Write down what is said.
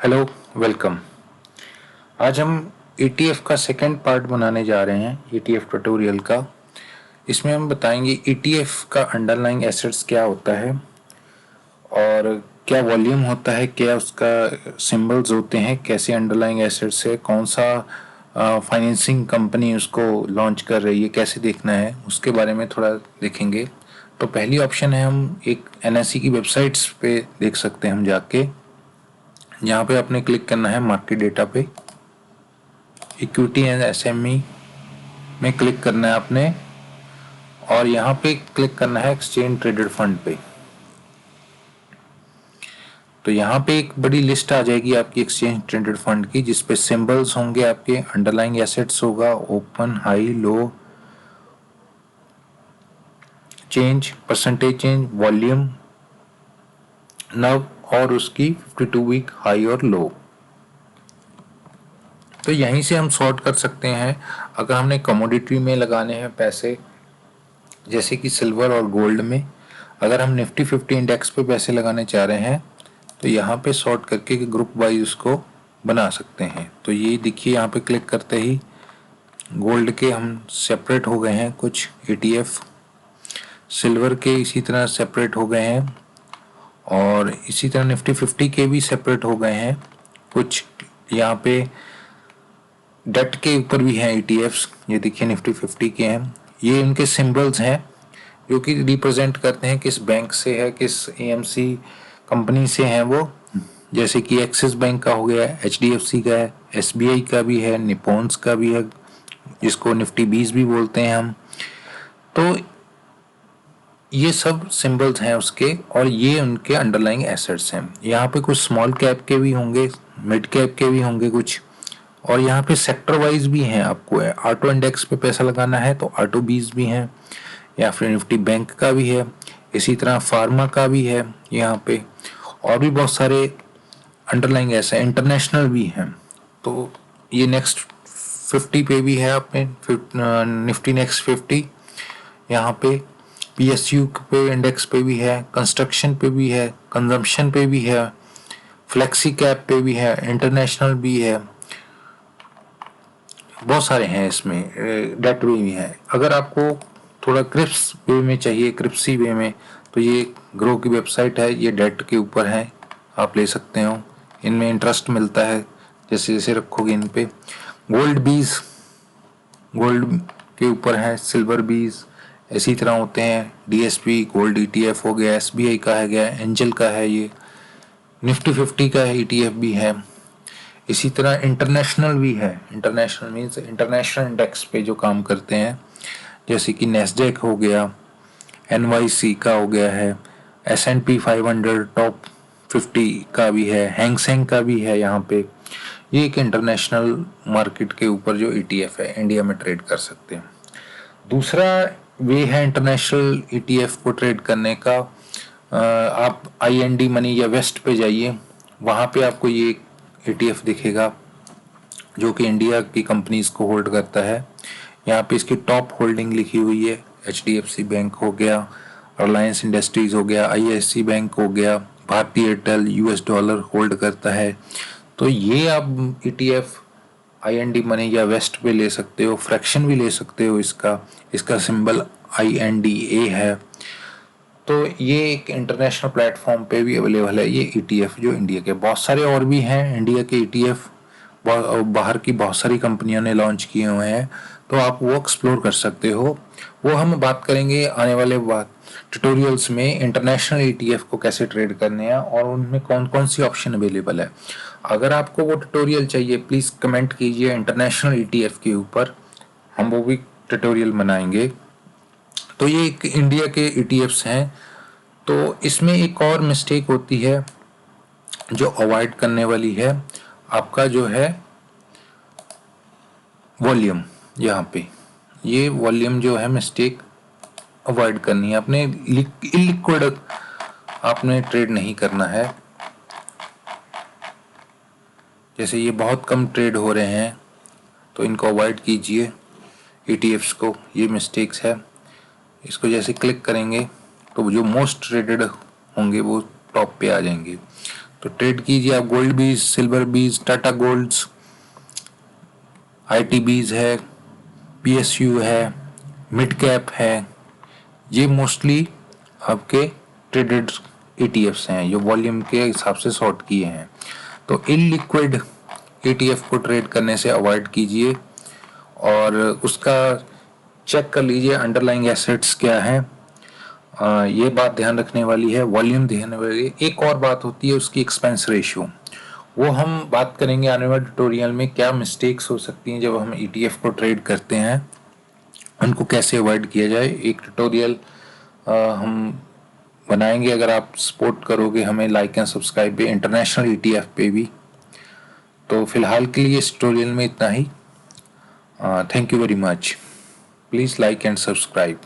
Hello, welcome. आज हम ETF का सेकंड पार्ट बनाने जा रहे हैं, ETF ट्यूटोरियल का। इसमें हम बताएंगे ETF का अंडरलाइंग एसेट्स क्या होता है और क्या वॉल्यूम होता है, क्या उसका सिंबल्स होते हैं, कैसे अंडरलाइंग एसेट्स है, कौन सा फाइनेंसिंग कंपनी उसको लॉन्च कर रही है, कैसे देखना है, उसके बारे में थोड़ा देखेंगे। तो पहली ऑप्शन है, हम एक NSE की वेबसाइट्स पे देख सकते हैं हम जाके। यहाँ पे आपने क्लिक करना है मार्केट डेटा पे, इक्विटी एंड SME में क्लिक करना है आपने और यहाँ पे क्लिक करना है एक्सचेंज ट्रेडेड फंड पे। तो यहाँ पे एक बड़ी लिस्ट आ जाएगी आपकी एक्सचेंज ट्रेडेड फंड की, जिसपे सिंबल्स होंगे, आपके अंडरलाइंग एसेट्स होगा, ओपन, हाई, लो, चेंज, परसेंटेज चेंज, वॉल्यूम, नव और उसकी 52 वीक हाई और लो। तो यहीं से हम सॉर्ट कर सकते हैं। अगर हमने कमोडिटी में लगाने हैं पैसे, जैसे कि सिल्वर और गोल्ड में, अगर हम निफ्टी 50 इंडेक्स पे पैसे लगाने चाह रहे हैं तो यहाँ पे सॉर्ट करके ग्रुप वाइज उसको बना सकते हैं। तो ये देखिए, यहाँ पे क्लिक करते ही गोल्ड के हम सेपरेट हो गए हैं कुछ ETF, सिल्वर के इसी तरह सेपरेट हो गए हैं और इसी तरह निफ्टी 50 के भी सेपरेट हो गए हैं कुछ। यहाँ पे डेट के ऊपर भी हैं ETFs, ये देखिए निफ्टी 50 के हैं। ये इनके सिंबल्स हैं जो कि रिप्रेजेंट करते हैं किस बैंक से है, किस AMC कंपनी से हैं वो। जैसे कि एक्सिस बैंक का हो गया, HDFC का है, SBI का भी है, निपॉन्स का भी है, जिसको निफ्टी 20 भी बोलते हैं हम। तो ये सब सिंबल्स हैं उसके और ये उनके अंडरलाइंग एसेट्स हैं। यहाँ पे कुछ स्मॉल कैप के भी होंगे, मिड कैप के भी होंगे कुछ, और यहाँ पे सेक्टर वाइज भी हैं। आपको ऑटो इंडेक्स पे पैसा लगाना है तो ऑटो 20 भी हैं, या फिर निफ्टी बैंक का भी है, इसी तरह फार्मा का भी है यहाँ पे, और भी बहुत सारे अंडरलाइंग ऐसे इंटरनेशनल भी हैं। तो ये नेक्स्ट 50 पे भी है आपने, निफ्टी नेक्स्ट 50, यहाँ पे PSU पे इंडेक्स पे भी है, कंस्ट्रक्शन पे भी है, कंजम्पशन पे भी है, फ्लेक्सी कैप पे भी है, इंटरनेशनल भी है, बहुत सारे हैं इसमें, डेट वे भी है। अगर आपको थोड़ा क्रिप्स वे में चाहिए, क्रिप्सी वे में, तो ये ग्रो की वेबसाइट है, ये डेट के ऊपर है, आप ले सकते हो। इनमें इंटरेस्ट मिलता है जैसे जैसे रखोगे इन पे। गोल्ड बीज, गोल्ड के ऊपर है, सिल्वर बीज इसी तरह होते हैं। DSP गोल्ड ETF हो गया, SBI का है गया, एंजल का है, ये निफ्टी 50 का है ETF भी है। इसी तरह इंटरनेशनल भी है, इंटरनेशनल मीन्स इंटरनेशनल इंडेक्स पे जो काम करते हैं, जैसे कि नेस्डेक हो गया, NYC का हो गया है, S&P 500 टॉप 50 का भी है, हैंगसेंग का भी है यहाँ पे। ये एक इंटरनेशनल मार्केट के ऊपर जो ETF है, इंडिया में ट्रेड कर सकते हैं। दूसरा वे है इंटरनेशनल ETF को ट्रेड करने का। आप IND मनी या वेस्ट पे जाइए, वहाँ पे आपको ये ETF दिखेगा जो कि इंडिया की कंपनीज को होल्ड करता है। यहाँ पे इसकी टॉप होल्डिंग लिखी हुई है, HDFC बैंक हो गया, रिलायंस इंडस्ट्रीज हो गया, IIC बैंक हो गया, भारतीय एयरटेल US डॉलर होल्ड करता है। तो ये आप ETF IND मनी या वेस्ट पे ले सकते हो, फ्रैक्शन भी ले सकते हो इसका, इसका सिंबल INDA है। तो ये एक इंटरनेशनल प्लेटफॉर्म पे भी अवेलेबल है ये ETF, जो इंडिया के बहुत सारे और भी हैं इंडिया के ETF, बाहर की बहुत सारी कंपनियों ने लॉन्च किए हुए हैं, तो आप वो एक्सप्लोर कर सकते हो। वो हम बात करेंगे आने वाले ट्यूटोरियल्स में, इंटरनेशनल ETF को कैसे ट्रेड करने हैं और उनमें कौन कौन सी ऑप्शन अवेलेबल है। अगर आपको वो ट्यूटोरियल चाहिए प्लीज़ कमेंट कीजिए इंटरनेशनल ETF के ऊपर, हम वो भी ट्यूटोरियल बनाएंगे। तो ये एक इंडिया के ETFs हैं। तो इसमें एक और मिस्टेक होती है जो अवॉइड करने वाली है, आपका जो है वॉल्यूम। यहाँ पे ये वॉल्यूम जो है मिस्टेक अवॉइड करनी है आपने, इलिक्विड आपने ट्रेड नहीं करना है। जैसे ये बहुत कम ट्रेड हो रहे हैं तो इनको अवॉइड कीजिए ETFs को, ये मिस्टेक्स है। इसको जैसे क्लिक करेंगे तो जो मोस्ट ट्रेडेड होंगे वो टॉप पे आ जाएंगे। तो ट्रेड कीजिए आप गोल्ड बीज, सिल्वर बीज, टाटा गोल्ड्स, IT बीज है, PSU है, मिड कैप है। ये मोस्टली आपके ट्रेडेड ETFs हैं जो वॉल्यूम के हिसाब से सॉर्ट किए हैं। तो इनलिक्विड ETF को ट्रेड करने से अवॉइड कीजिए और उसका चेक कर लीजिए अंडरलाइंग एसेट्स क्या है। ये बात ध्यान रखने वाली है, वॉल्यूम ध्यान रखने वाली है। एक और बात होती है उसकी एक्सपेंस रेशियो, वो हम बात करेंगे आने वाले ट्यूटोरियल में। क्या मिस्टेक्स हो सकती हैं जब हम ETF को ट्रेड करते हैं, उनको कैसे अवॉइड किया जाए, एक ट्यूटोरियल हम बनाएंगे। अगर आप सपोर्ट करोगे हमें लाइक एंड सब्सक्राइब पे, इंटरनेशनल ETF पे भी। तो फिलहाल के लिए इस ट्यूटोरियल में इतना ही। Thank you very much. Please like and subscribe.